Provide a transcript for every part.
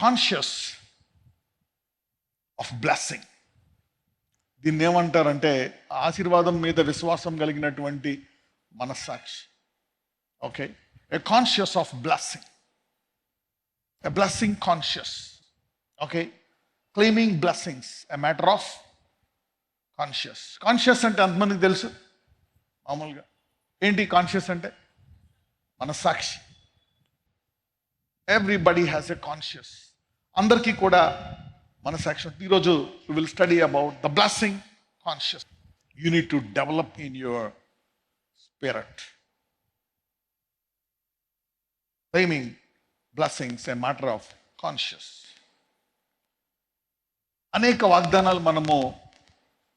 Conscious of blessing. దీన్ని ఏమంటారంటే ఆశీర్వాదం మీద విశ్వాసం కలిగినటువంటి మనస్సాక్షి. Okay, a conscious of blessing, a blessing conscious. Okay, claiming blessings, A matter of conscious. Conscious అంటే ఎంతమందికి తెలుసు? మామూలుగా ఏంటి కాన్షియస్ అంటే? మనస్సాక్షి. Everybody has a conscious. అందరికీ కూడా మనస్సాక్షి. ఈరోజు we will study about the blessing conscious. You need to develop in your spirit. Claiming blessings a matter of conscious. అనేక వాగ్దానాలు మనము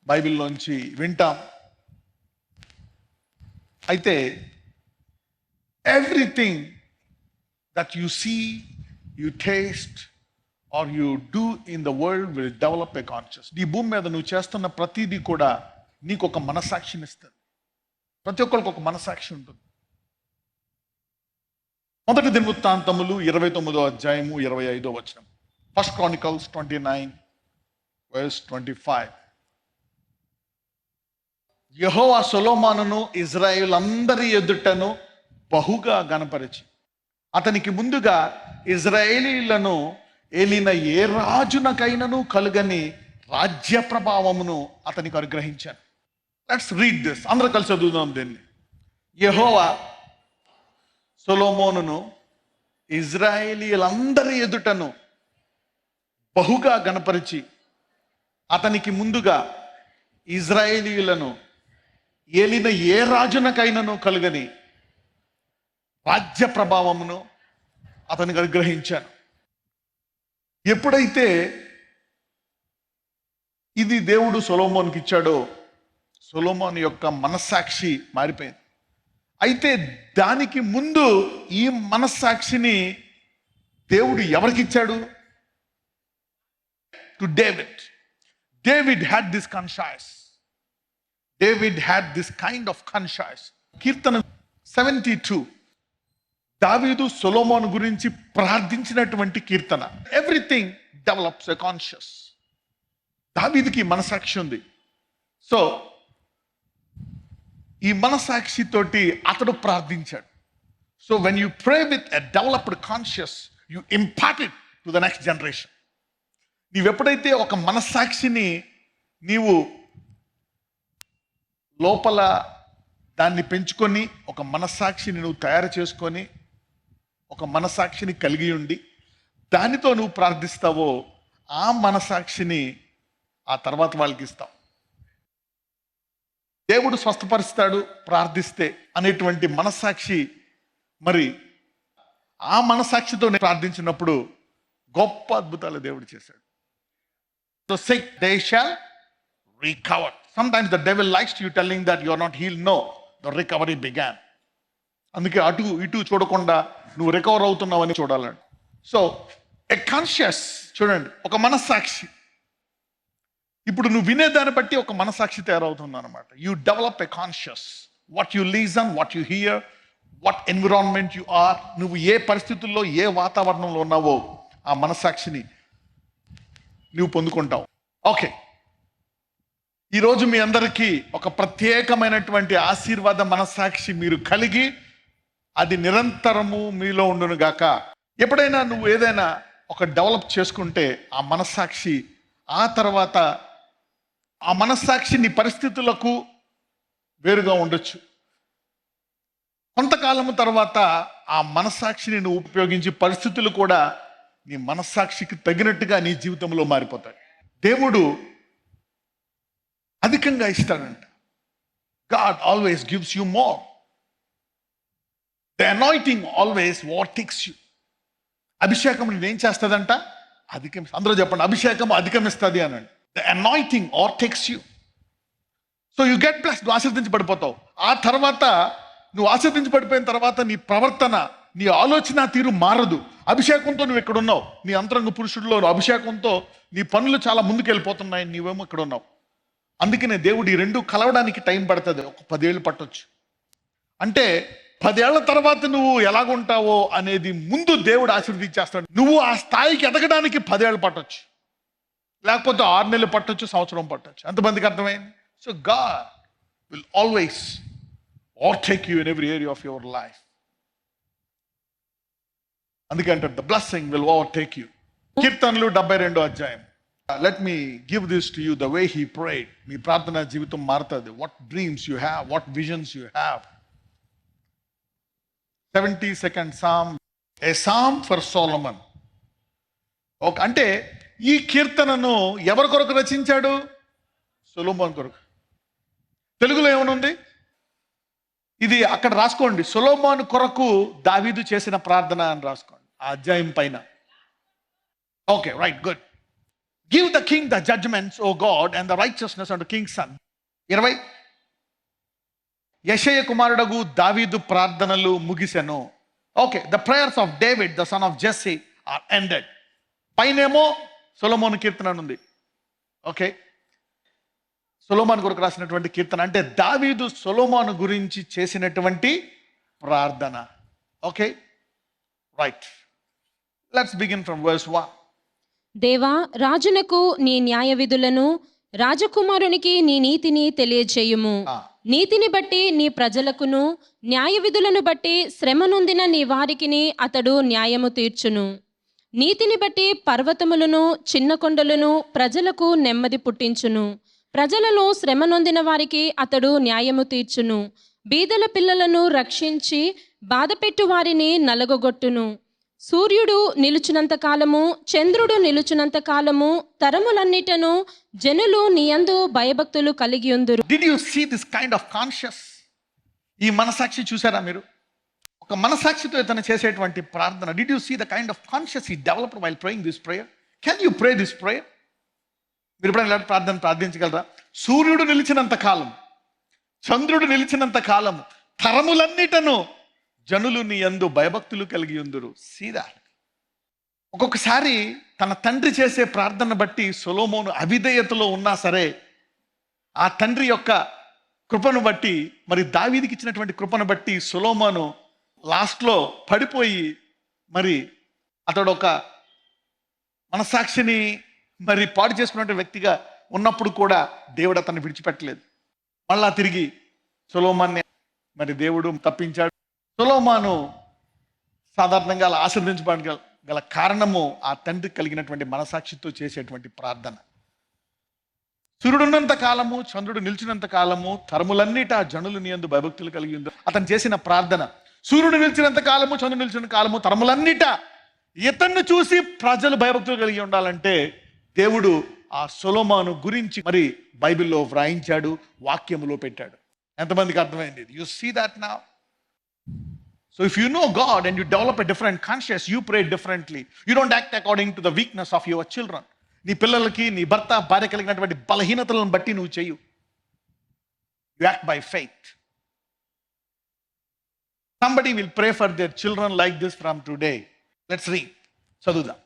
బైబిల్లోంచి వింటాం. అయితే everything that you see, you taste or you do in the world will develop a conscious. ఈ భూమి మీద నువ్వు చేస్తున్న ప్రతిదీ కూడా నీకు ఒక మనస్సాక్షిని ఇస్తుంది. ప్రతి ఒక్కరికి ఒక మనస్సాక్షి ఉంటుంది. మొదటి దినవృత్తాంతములు 29వ అధ్యాయము 25వ వచనం. First Chronicles 29:25. యెహోవా సొలొమోనును ఇజ్రాయేల్ అందరి ఎదుటను బహుగా గణపరిచి అతనికి ముందుగా ఇజ్రాయేలీలను ఏలిన ఏ రాజునకైనను కలుగని రాజ్య ప్రభావమును అతనికి అనుగ్రహించాను. Let's read this. అందరూ కలిసి చదువుదాం దీన్ని. యెహోవా సొలొమోనును ఇజ్రాయేలీలందరి ఎదుటను బహుగా గణపరిచి అతనికి ముందుగా ఇజ్రాయేలీలను ఏలిన ఏ రాజునకైనను కలుగని రాజ్య ప్రభావమును అతనికి అనుగ్రహించాను. ఎప్పుడైతే ఇది దేవుడు సొలొమోనుకి ఇచ్చాడో సొలొమోను యొక్క మనస్సాక్షి మారిపోయింది. అయితే దానికి ముందు ఈ మనస్సాక్షిని దేవుడు ఎవరికి ఇచ్చాడు? To David. David had this conscious. David had this kind of conscious. కీర్తన 72 దావీదు సొలొమోను గురించి ప్రార్థించినటువంటి కీర్తన. Everything develops a conscious. దావీదుకి మనసాక్షి ఉంది. సో ఈ మనసాక్షితోటి అతడు ప్రార్థించాడు. So when you pray with a developed conscious you impart it to the next generation. నీవెప్పుడైతే ఒక మనస్సాక్షిని నీవు లోపల దాన్ని పెంచుకొని ఒక మనస్సాక్షిని నువ్వు తయారు చేసుకొని ఒక మనస్సాక్షిని కలిగి ఉండి దానితో నువ్వు ప్రార్థిస్తావో ఆ మనస్సాక్షిని ఆ తర్వాత వాళ్ళకి ఇస్తావు. దేవుడు స్వస్థపరుస్తాడు ప్రార్థిస్తే అనేటువంటి మనస్సాక్షి, మరి ఆ మనస్సాక్షితో ప్రార్థించినప్పుడు గొప్ప అద్భుతాలు దేవుడు చేశాడు. So sick they shall recover. Sometimes the devil likes you telling that you are not healed. No, the recovery began. అందుకే అటు ఇటు చూడకుండా నువ్వు రికవర్ అవుతున్నావు అని చూడాలండి. సో ఎ కాన్షియస్, చూడండి, ఒక మనస్సాక్షి. ఇప్పుడు నువ్వు వినేదాన్ని బట్టి ఒక మనస్సాక్షి తయారవుతుంది అనమాట. You develop a conscious. What you listen, what you hear, what environment you are, నువ్వు ఏ పరిస్థితుల్లో ఏ వాతావరణంలో ఉన్నావో ఆ మనస్సాక్షిని నువ్వు పొందుకుంటావు. ఓకే, ఈరోజు మీ అందరికీ ఒక ప్రత్యేకమైనటువంటి ఆశీర్వాద మనస్సాక్షి మీరు కలిగి అది నిరంతరము మీలో ఉండును గాక. ఎప్పుడైనా నువ్వు ఏదైనా ఒక డెవలప్ చేసుకుంటే ఆ మనస్సాక్షి ఆ తర్వాత ఆ మనస్సాక్షి నీ పరిస్థితులకు వేరుగా ఉండొచ్చు. కొంతకాలము తర్వాత ఆ మనస్సాక్షిని నువ్వు ఉపయోగించి పరిస్థితులు కూడా నీ మనస్సాక్షికి తగినట్టుగా నీ జీవితంలో మారిపోతాయి. దేవుడు అధికంగా ఇస్తాడంట. God always gives you more. The anointing always overtakes you. అభిషేకం నేనేం చేస్తుందంట? అందరూ చెప్పండి, అభిషేకం అధిగమిస్తుంది అనండి. The anointing overtakes you. So you get blessed. నువ్వు ఆశీర్వదించబడిపోతావు. ఆ తర్వాత నువ్వు ఆశీర్వదించబడిపోయిన తర్వాత నీ ప్రవర్తన, నీ ఆలోచన తీరు మారదు. అభిషేకంతో నువ్వు ఇక్కడ ఉన్నావు, నీ అంతరంగ పురుషుడిలో అభిషేకంతో నీ పనులు చాలా ముందుకు వెళ్ళిపోతున్నాయి, నీవేమో ఇక్కడ ఉన్నావు. అందుకనే దేవుడు ఈ రెండు కలవడానికి టైం పడుతుంది. ఒక 10 ఏళ్ళు పట్టొచ్చు. అంటే 10 ఏళ్ల తర్వాత నువ్వు ఎలాగుంటావో అనేది ముందు దేవుడు ఆశీర్వదించేస్తాడు. నువ్వు ఆ స్థాయికి ఎదగడానికి 10 ఏళ్ళు పట్టొచ్చు, లేకపోతే 6 నెలలు పట్టొచ్చు, సంవత్సరం పట్టొచ్చు. ఎంతమందికి అర్థమైంది? So God will always overtake you in every area of your life. అందుకంటే the blessing will overtake you. కీర్తనలు 72వ అధ్యాయం. Let me give this to you the way he prayed. మీ ప్రార్థనా జీవితం మారుతుంది. What dreams you have, what visions you have. 72nd Psalm, a psalm for Solomon. Okay, అంటే ఈ కీర్తనను ఎవరి కొరకు రచించాడు? సొలొమోను కొరకు. తెలుగులో ఏమనుంది? ఇది అక్కడ రాసుకోండి, సొలొమోను కొరకు దావీదు చేసిన ప్రార్థన అని రాసుకోండి ఆ అధ్యాయం పైన. Okay, right, good. Give the king the judgments O God and the righteousness and king son. 20 యెషయ కుమారుడగు దావీదు ప్రార్థనలు ముగిసెను. Okay, the prayers of David the son of Jesse are ended. పైనేమో సొలొమోను కీర్తన ఉంది. ఓకే, సొలొమోను కొరకు రాసినటువంటి కీర్తన అంటే దావీదు సొలొమోను గురించి చేసినటువంటి ప్రార్థన. Okay, right, let's begin from verse 1. దేవా, రాజునకు నీ న్యాయ విధులను, రాజకుమారునికి నీ నీతిని తెలియచేయుము. నీతిని బట్టి నీ ప్రజలకును, న్యాయ విధులను బట్టి శ్రమ నొందిన నీ వారికిని అతడు న్యాయము తీర్చును. నీతిని బట్టి పర్వతములను, చిన్న కొండలను ప్రజలకు నెమ్మది పుట్టించును. ప్రజలలో శ్రమ నొందిన వారికి అతడు న్యాయము తీర్చును. బీదల పిల్లలను రక్షించి బాధపెట్టు వారిని నలగొట్టును. సూర్యుడు నిలుచునంత కాలము, చంద్రుడు నిలుచునంత కాలము, తరములన్నిటను జనులు నీయందు భయభక్తులు కలిగి ఉందురు. Did you see this kind of conscious? ఈ మనసాక్షి చూసారా మీరు? ఒక మనసాక్షితో ఇతను చేసేటువంటి ప్రార్థన. Did you see the kind of conscious he developed while praying this prayer? Can you pray this prayer? మీరు ఎప్పుడైనా ఇలాంటి ప్రార్థన ప్రార్థించగలరా? సూర్యుడు నిలిచినంత కాలం, చంద్రుడు నిలిచినంత కాలము, తరములన్నిటను జనులు నీ యందు భయభక్తులు కలిగి ఉందురు. సీదా ఒక్కొక్కసారి తన తండ్రి చేసే ప్రార్థన బట్టి సొలొమోను అవిధేయతలో ఉన్నా సరే, ఆ తండ్రి యొక్క కృపను బట్టి, మరి దావీదుకి ఇచ్చినటువంటి కృపను బట్టి సొలొమోను లాస్ట్లో పడిపోయి, మరి అతడు ఒక మనసాక్షిని మరి పాడు చేసుకున్న వ్యక్తిగా ఉన్నప్పుడు కూడా దేవుడు అతన్ని విడిచిపెట్టలేదు. మళ్ళా తిరిగి సొలొమోన్ని మరి దేవుడు తప్పించాడు. సొలొమోను సాధారణంగా అలా ఆశీర్వదించబడగల గల కారణము ఆ తండ్రికి కలిగినటువంటి మనసాక్షితో చేసేటువంటి ప్రార్థన. సూర్యుడున్నంత కాలము, చంద్రుడు నిలిచినంత కాలము, తరములన్నిట జనులు నీ యందు భయభక్తులు కలిగి ఉంది. అతను చేసిన ప్రార్థన. సూర్యుడు నిలిచినంత కాలము, చంద్రుడు నిలిచిన కాలము, తరములన్నిట ఇతన్ని చూసి ప్రజలు భయభక్తులు కలిగి ఉండాలంటే దేవుడు ఆ సొలొమోను గురించి మరి బైబిల్లో వ్రాయించాడు, వాక్యములో పెట్టాడు. ఎంతమందికి అర్థమైంది? You see that now. So if you know God and you develop a different conscience, you pray differently. You don't act according to the weakness of your children. నీ పిల్లలకి, నీ భర్త భార్య కలిగినటువంటి బలహీనతలను బట్టి నువ్వు చేయు. You act by faith. Somebody will pray for their children like this from today. Let's read. చదువుదాం.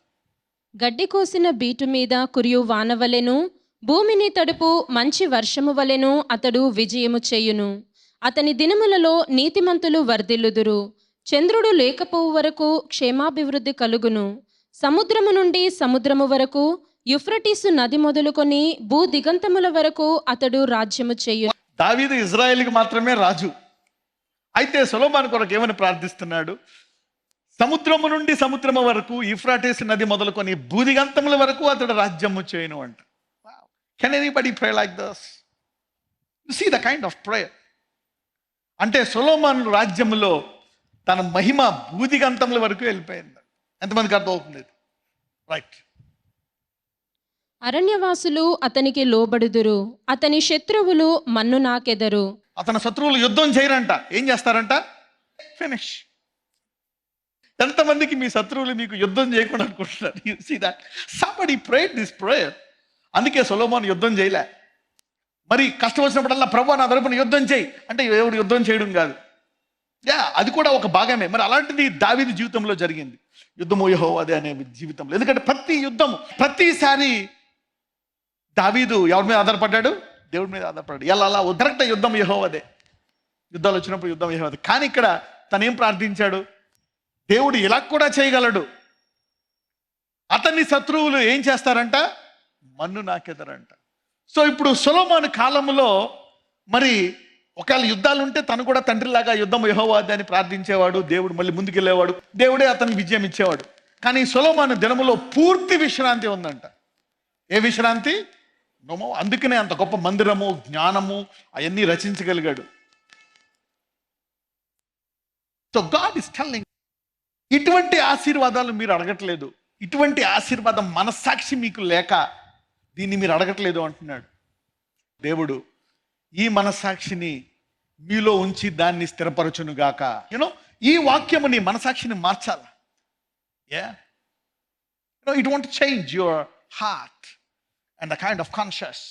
గడ్డి కోసిన బీటు మీద కురియు వానవలెను, భూమిని తడుపు మంచి వర్షము వలెను అతడు విజయము చేయును. అతని దినములలో నీతిమంతులు వర్ధిల్లుదురు. చంద్రుడు లేకపోవు వరకు క్షేమాభివృద్ధి కలుగును. సముద్రము నుండి సముద్రము వరకు, యూఫ్రటీసు నది మొదలుకొని భూ దిగంతముల వరకు అతడు రాజ్యము చేయును. దావీదు ఇజ్రాయేలుకి మాత్రమే రాజు. అయితే సొలొమోను కొరకు ఏమని ప్రార్థిస్తున్నాడు? సముద్రము నుండి సముద్రము వరకు, యూఫ్రటీసు నది మొదలుకొని భూదిగంతముల వరకు అతడు రాజ్యము చేయను అంట. Can anybody pray like this? You see the kind of prayer. అంటే సొలొమోను రాజ్యములో తన మహిమ భూదిగంతముల వరకు వెళ్ళిపోయింది. ఎంతమందికి అర్థమవుతుంది? రైట్. అరణ్యవాసులు అతనికి లోబడుదురు, అతని శత్రువులు మన్ను నాకెదరు. అతని శత్రువులు యుద్ధం చేయరంట. ఏం చేస్తారంట? ఫినిష్. ఎంతమందికి మీ శత్రువులు మీకు యుద్ధం చేయకుండా అనుకుంటున్నారు? You see that somebody prayed this prayer. అందుకే సొలొమోను యుద్ధం చేయలే. మరి కష్టం వచ్చినప్పుడల్లా ప్రభువా నా తరపున యుద్ధం చేయి అంటే ఎవడు యుద్ధం చేయడం కాదు. అది కూడా ఒక భాగమే. మరి అలాంటిది దావీదు జీవితంలో జరిగింది. యుద్ధము యెహోవాదే అనే జీవితంలో. ఎందుకంటే ప్రతి యుద్ధము, ప్రతిసారి దావీదు ఎవరి మీద ఆధారపడ్డాడు? దేవుడి మీద ఆధారపడ్డాడు. ఎలా కరెక్ట్ యుద్ధం యెహోవాదే. యుద్ధాలు వచ్చినప్పుడు యుద్ధం యెహోవాదే. కానీ ఇక్కడ తనేం ప్రార్థించాడు? దేవుడు ఇలా కూడా చేయగలడు. అతని శత్రువులు ఏం చేస్తారంట? మన్ను నాకెదరంట. సో ఇప్పుడు సొలొమోను కాలంలో మరి ఒకవేళ యుద్ధాలు ఉంటే తను కూడా తండ్రిలాగా యుద్ధం యెహోవాది అని ప్రార్థించేవాడు. దేవుడు మళ్ళీ ముందుకెళ్ళేవాడు, దేవుడే అతనికి విజయం ఇచ్చేవాడు. కానీ సొలొమోను దినములో పూర్తి విశ్రాంతి ఉందంట. ఏ విశ్రాంతి? నోమో. అందుకనే అంత గొప్ప మందిరము, జ్ఞానము అవన్నీ రచించగలిగాడు. సో గాడ్ ఇస్ టెల్లింగ్, ఇటువంటి ఆశీర్వాదాలు మీరు అడగట్లేదు, ఇటువంటి ఆశీర్వాదం మనస్సాక్షి మీకు లేక దీన్ని మీరు అడగట్లేదు అంటున్నాడు దేవుడు. ఈ మనస్సాక్షిని మీలో ఉంచి దాన్ని స్థిరపరచునుగాక. యూనో, ఈ వాక్యము నీ మనస్సాక్షిని మార్చాల. It want change your heart and the kind of conscious.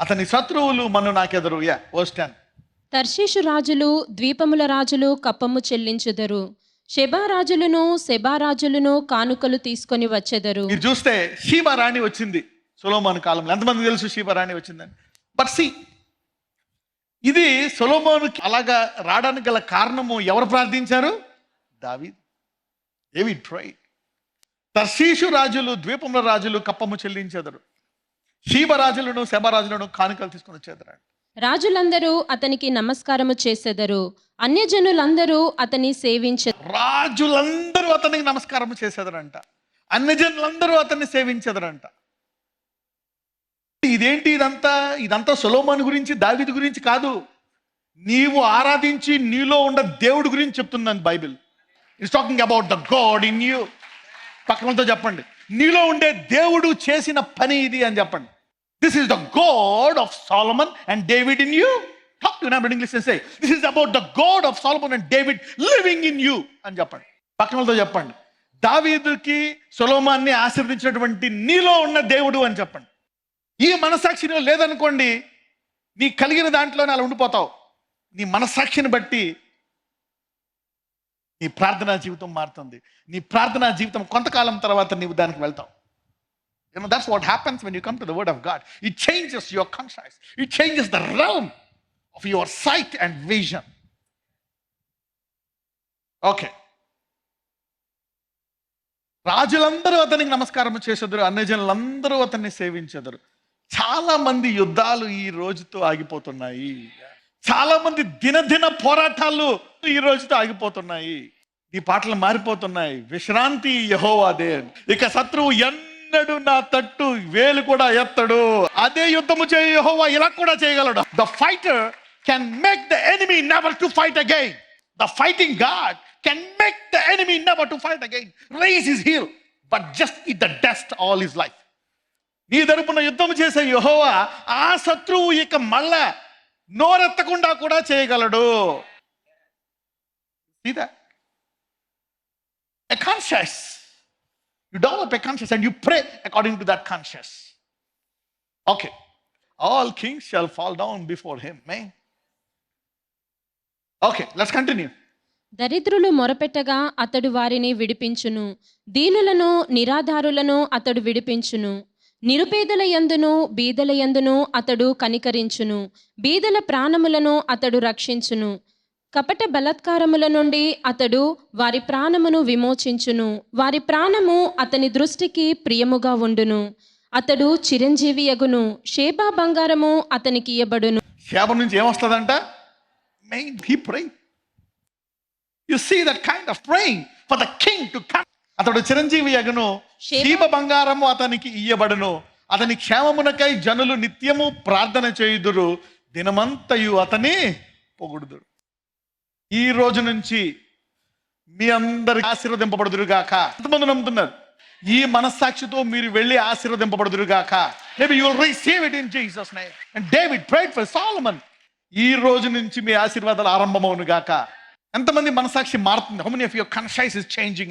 అతని శత్రువులు మన్ను నాకెదరు. వర్స్ 10. తర్షీషు రాజులు, ద్వీపముల రాజులు కప్పము చెల్లించుదరు. షెబా రాజులను, సెబా రాజులను కానుకలు తీసుకొని వచ్చెదరు. మీరు చూస్తే షీబా రాణి వచ్చింది సొలొమోను కాలంలో. ఎంతమంది తెలుసు షీబా రాణి వచ్చిందని? బట్ సి, ఇది సొలొమోనుకి అలాగా రావడానికి గల కారణము ఎవరు ప్రార్థించారు? దావీదు. డేవిడ్ ప్రేయడ్. తర్షీషు రాజులు, ద్వీపముల రాజులు కప్పము చెల్లించెదరు. షీబా రాజులను, సెబా రాజులను కానుకలు తీసుకొని వచ్చేదరు. రాజులందరూ అతనికి నమస్కారము చేసెదరు. అన్యజనులందరూ అతని సేవించెదరు. రాజులందరూ అతనికి నమస్కారం చేసేదరంట. అన్యజనులందరూ అతన్ని సేవించెదరంట. ఇదేంటి ఇదంతా సొలొమోను గురించి, దావీదు గురించి కాదు. నీవు ఆరాధించి నీలో ఉన్న దేవుడి గురించి చెప్తుందని Bible. It's talking about the God in you. పక్కనతో చెప్పండి, నీలో ఉండే దేవుడు చేసిన పని ఇది అని చెప్పండి. This is the God of Solomon and David in you. Talk to neighbor in English and say, this is about the God of Solomon and David living in you అని చెప్పండి. పక్కనతో చెప్పండి, దావీదుకి సొలొమోన్ని ఆశీర్వదించినటువంటి నీలో ఉన్న దేవుడు అని చెప్పండి. ఈ మనసాక్షిని లేదనుకోండి, నీ కలిగిన దాంట్లోనే అలా ఉండిపోతావు. నీ మనసాక్షిని బట్టి నీ ప్రార్థనా జీవితం మారుతుంది. నీ ప్రార్థనా జీవితం కొంతకాలం తర్వాత నీవు దానికి వెళ్తావు. That's what happens when you come to the word of God. It changes your conscience. It changes the realm of your sight and vision. Okay. రాజులందరూ అతనికి నమస్కారం చేసేదరు, అన్యజనులందరూ అతన్ని సేవించెదరు. చాలా మంది యుద్ధాలు ఈ రోజుతో ఆగిపోతున్నాయి. చాలా మంది దినదిన పోరాటాలు ఈ రోజుతో ఆగిపోతున్నాయి. ఈ పాటలు మారిపోతున్నాయి. విశ్రాంతి యెహోవాదే. ఇక శత్రువు ఎన్నడు నా తట్టు వేలు కూడా ఎత్తడు. అదే యుద్ధము చేయ యెహోవా ఇలా కూడా చేయగలడు. The fighter can make the enemy never to fight again. The fighting god can make the enemy never to fight again. Raise his heel but just eat the dust all his life. నీ తరపున యుద్ధం చేసే యెహోవా ఆ శత్రువు ఇక మళ్ళా నోరెత్తకుండా కూడా చేయగలడు. See that? A conscience. You develop a conscience and you pray according to that conscience. Okay. All kings shall fall down before him. Man. Okay, let's continue. దరిద్రులు మొరపెట్టగా అతడు వారిని విడిపించును. దీనులను, నిరాధారులను అతడు విడిపించును. నిరుపేదల యందును, బీదల యందును అతడు కనికరించును. బీదల ప్రాణములను అతడు రక్షించును. కపట బలాత్కారముల నుండి అతడు వారి ప్రాణమును విమోచించును. వారి ప్రాణము అతని దృష్టికి ప్రియముగా ఉండును. అతడు చిరంజీవి యగును. షేబా బంగారము అతనికి ఇయ్యబడును. షేబా నుంచి ఏమొస్తుందంట? Main he pray. You see that kind of praying for the king to come. అతడు చిరంజీవి యగును. షేబా బంగారము అతనికి ఇయ్యబడును. అతని క్షేమమునకై జనులు నిత్యము ప్రార్థన చేయుదురు. దినమంతయు అతని పొగుడుదురు. ఈ రోజు నుంచి మీ అందరి ఆశీర్వదింపబడుదురుగాక. ఎంతమంది నమ్ముతున్నారు? ఈ మనస్సాక్షితో మీరు వెళ్ళి ఆశీర్వదింపబడుదురుగాక. Maybe you will receive it in Jesus' name. And David prayed for Solomon. ఈ రోజు నుంచి మీ ఆశీర్వాదాలు ఆరంభమవును గాక. ఎంతమంది మనస్సాక్షి మారుతుంది? How many of your conscience is changing?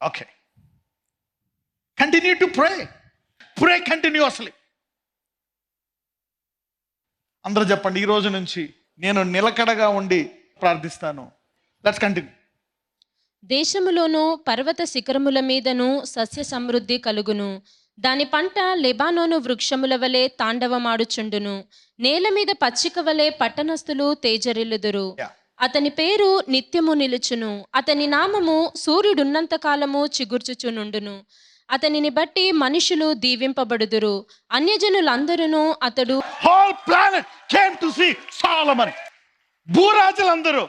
Okay. Continue to pray. Pray continuously. అందరూ చెప్పండి, ఈ రోజు నుంచి నేను నిలకడగా ఉండి ప్రార్థిస్తాను. Let's continue. దేశములోను పర్వత శిఖరముల మీదను సస్య సమృద్ధి కలుగును. దాని పంట లెబానోను వృక్షముల వలె తాండవమాడుచుండును. నేల మీద పచ్చిక వలె పట్టణస్థులు తేజరిల్లుదురు. Yeah. అతని పేరు నిత్యము నిలుచును. అతని నామము సూర్యుడున్నంత కాలము చిగుర్చుచునుండును. అతనిని బట్టి మనుషులు దీవింపబడుదురు. అన్యజనులందరూ అతడు Whole planet came to see Solomon. భూరాజులందరూ.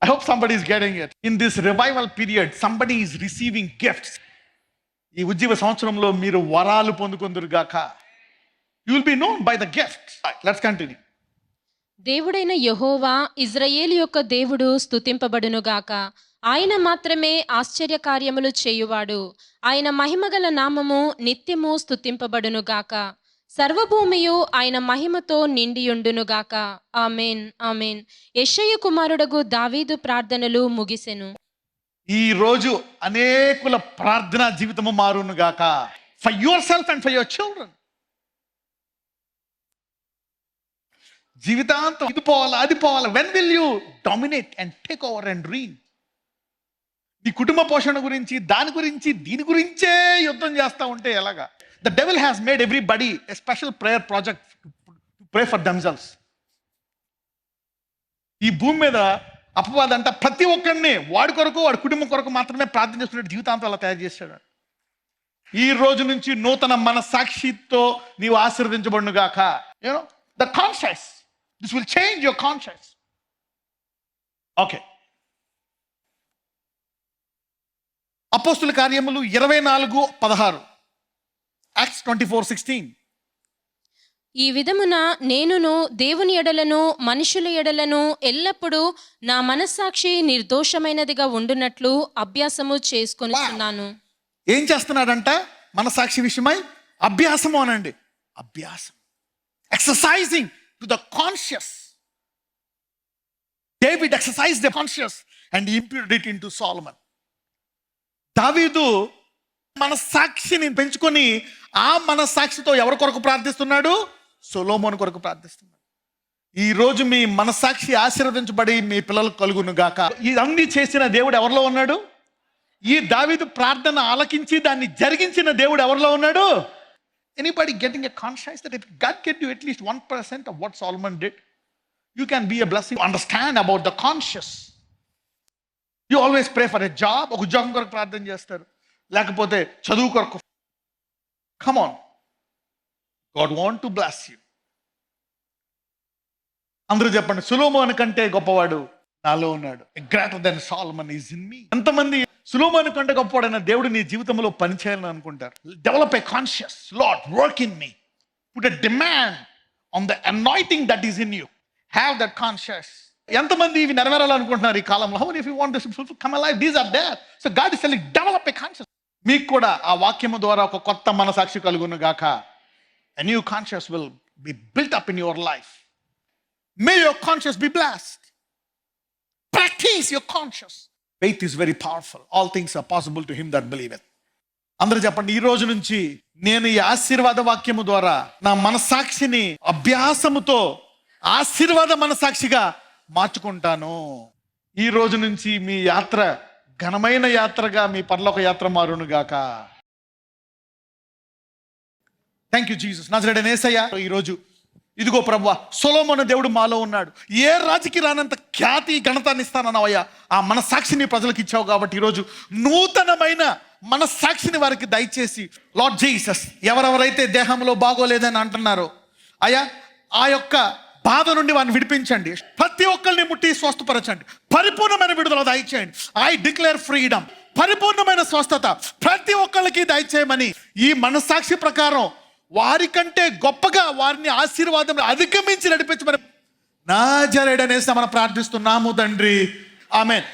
I hope somebody is getting it. In this revival period, somebody is receiving gifts. ఈ ఉజ్జీవ సంవత్సరంలో మీరు వరాలు పొందుకొందురు గాక. You will be known by the gifts. Let's continue. దేవుడైన యెహోవా ఇజ్రాయేలు యొక్క దేవుడు స్తుతింపబడునుగాక. ఆయన మాత్రమే ఆశ్చర్య కార్యములు చేయువాడు. ఆయన మహిమగల నామము నిత్యము స్తుతింపబడునుగాక. సర్వభూమియు ఆయన మహిమతో నిండియుండునుగాక. ఆమేన్, ఆమేన్. యెషయా కుమారుడగు దావీదు ప్రార్థనలు ముగిసెను. ఈ రోజు అనేకుల ప్రార్థనా జీవితము మారును గాక. For yourself and for your children. జీవితాంతం ఇది పోవాలా అది పోవాలా. When will you dominate and take over and reign? నీ కుటుంబ పోషణ గురించి దాని గురించి దీని గురించే యుద్ధం చేస్తూ ఉంటే ఎలాగా? The devil has made everybody a special prayer project to pray for themselves. ఈ భూమి మీద అపవాదంట ప్రతి ఒక్కరిని వాడి కొరకు వాడి కుటుంబం కొరకు మాత్రమే ప్రార్థన చేసుకునే జీవితాంతం అలా తయారు చేశాడు. ఈ రోజు నుంచి నూతన మన సాక్షితో నీవు ఆశీర్వదించబడును గాక. You know the conscious, this will change your conscious. Okay, అపోస్తుల కార్యములు 24:16. Acts 24:16. ఈ విధమున నేనును దేవుని ఎడలను మనుషుల ఎడలను ఎల్లప్పుడూ నా మనస్సాక్షి నిర్దోషమైనదిగా ఉండునట్లు అభ్యాసము చేసుకొనుచున్నాను. ఏం చేస్తున్నాడంట? మన సాక్షి విషయమై అభ్యాసము అనండి. అభ్యాసం, exercising to the conscious. David exercise the conscious and imputed it into Solomon. దావీదు మన సాక్షిని పెంచుకొని ఆ మన సాక్షితో ఎవరి కొరకు ప్రార్థిస్తున్నాడు? సొలొమోను కొరకు ప్రార్థిస్తున్నాడు. ఈ రోజు మీ మనసాక్షి ఆశీర్వదించబడి మీ పిల్లలకు కలుగును గాక. ఇవన్నీ చేసిన దేవుడు ఎవరిలో ఉన్నాడు? ఈ దావీదు ప్రార్థన ఆలకించి దాన్ని జరిగించిన దేవుడు ఎవరిలో ఉన్నాడు? Anybody getting a conscience that if God get you at least 1% of what Solomon did, you can be a blessing. Understand about the conscious. You always pray for a job. ఒక ఉద్యోగం కొరకు ప్రార్థన చేస్తారు, లేకపోతే చదువు కొరకు. Come on, God want to bless you. అందరూ చెప్పండి, సొలొమోను కంటే గొప్పవాడు నాలో ఉన్నాడు. Greater than Solomon is in me. ఎంతమంది సొలొమోను కంటే గొప్పవాడైన దేవుడు నీ జీవితంలో పనిచేయాలని అనుకుంటారు? Develop a conscious. Lord, work in me. Put a demand on the anointing that is in you. Have that conscious. ఎంతమంది ఇవి నెరవేరాలనుకుంటున్నారు ఈ కాలంలో? How many of you want this to come alive? These are there. So God is telling, develop a conscious. మీకు కూడా ఆ వాక్యము ద్వారా ఒక కొత్త మనసాక్షి కలుగును గాక. A new conscience will be built up in your life. May your conscience be blessed. Practice your conscience. Faith is very powerful. All things are possible to him that believeth. అందరూ చెప్పండి, ఈ రోజు నుంచి నేను ఈ ఆశీర్వాద వాక్యము ద్వారా నా మనసాక్షిని అభ్యాసముతో ఆశీర్వాద మనసాక్షిగా మార్చుకుంటాను. ఈ రోజు నుంచి మీ యాత్ర ఘనమైన యాత్రగా, మీ పరలోక యాత్ర మారును గాక. Thank you Jesus. నజరేయుడైన యేసయ్య, ఈరోజు ఇదిగో ప్రభువా, సొలొమోను దేవుడు మాలో ఉన్నాడు. ఏ రాజుకి రానంత ఖ్యాతి ఘనతాన్ని ఇస్తానన్నావయ్యా. ఆ మనసాక్షిని ప్రజలకు ఇచ్చావు కాబట్టి ఈరోజు నూతనమైన మనసాక్షిని వారికి దయచేసి, లార్డ్ జీసస్, ఎవరెవరైతే దేహంలో బాగోలేదని అంటున్నారో అయ్యా, ఆ యొక్క బాధ నుండి వారిని విడిపించండి. ప్రతి ఒక్కరిని ముట్టి స్వస్థపరచండి. పరిపూర్ణమైన విడుదల దయచేయండి. I declare freedom. పరిపూర్ణమైన స్వస్థత ప్రతి ఒక్కరికి దయచేయమని ఈ మనసాక్షి ప్రకారం వారికంటే గొప్పగా వారిని ఆశీర్వాదం అధిగమించి నడిపించమని నజరేయుడైన యేసు మనం ప్రార్థిస్తున్నాము తండ్రి. ఆమేన్.